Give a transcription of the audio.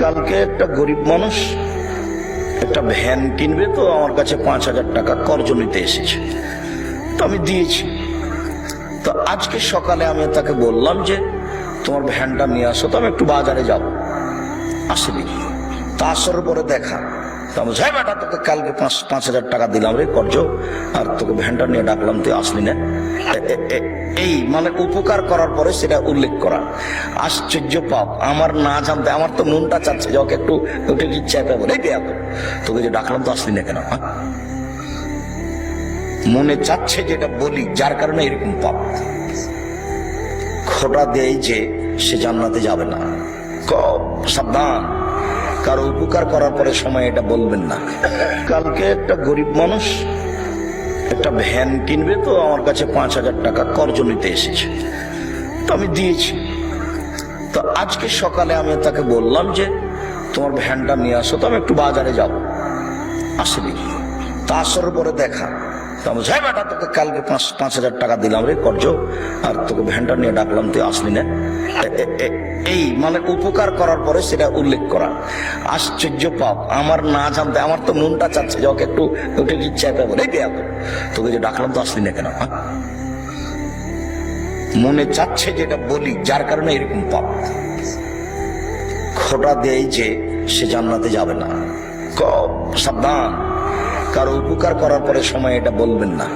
কালকে একটা গরিব মানুষ একটা ভ্যান কিনবে, তো আমার কাছে 5,000 টাকা কর্জ নিতে এসেছে, তো আমি দিয়েছি। তো আজকে সকালে আমি তাকে বললাম যে তোমার ভ্যানটা নিয়ে আসো, তো আমি একটু বাজারে যাব, আসেনি। তা আসার পরে দেখা, তো আমি যাই বেটা, তোকে কালকে 5,000 টাকা দিলাম রে কর্জ, আর তোকে ভ্যানটা নিয়ে ডাকলাম, তুই আসলি না। এই মানে উপকার করার পরে সেটা উল্লেখ করা। আশ্চর্য পাপ, আমার না জানতে আমার তো মনটা চাচ্ছে যে ওকে একটু উঠে চেপে বলে দেয়া, তোকে যে ডাকলাম তো আসলি না কেন? হ্যাঁ, মনে চাচ্ছে যেটা বলি, যার কারণে এরকম পাপ। খোটা দেয় যে সে জান্নাতে যাবে না। সাবধান, কারো উপকার করার পরে সময় এটা বলবেন না। কালকে একটা গরিব মানুষ একটা ভ্যান কিনবে, তো আমার কাছে 5,000 টাকা কর্জ নিতে এসেছে, তো আমি দিয়েছি। তো আজকে সকালে আমি তাকে বললাম যে তোমার ভ্যানটা নিয়ে আসো, তো আমি একটু বাজারে যাব, আসেনি। তা আসার পরে দেখা, তো আমি যাই বেটা, তোকে কালকে 5,000 টাকা দিলাম রে কর্জ, আর তোকে ভ্যানটা নিয়ে ডাকলাম, তুই আসলি না। এই মানে উপকার করার পরে সেটা উল্লেখ করা। আশ্চর্য পাপ, আমার না জানতে আমার তো মনটা চাচ্ছে যে ওকে একটু উঠে চেপে বলে দেয়া, তোকে যে ডাকলাম তো আসলি না কেন? হ্যাঁ, মনে চাচ্ছে যেটা বলি, যার কারণে এরকম পাপ। খোটা দেয় যে সে জান্নাতে যাবে না। সাবধান, কারো উপকার করার পরে সময় এটা বলবেন না।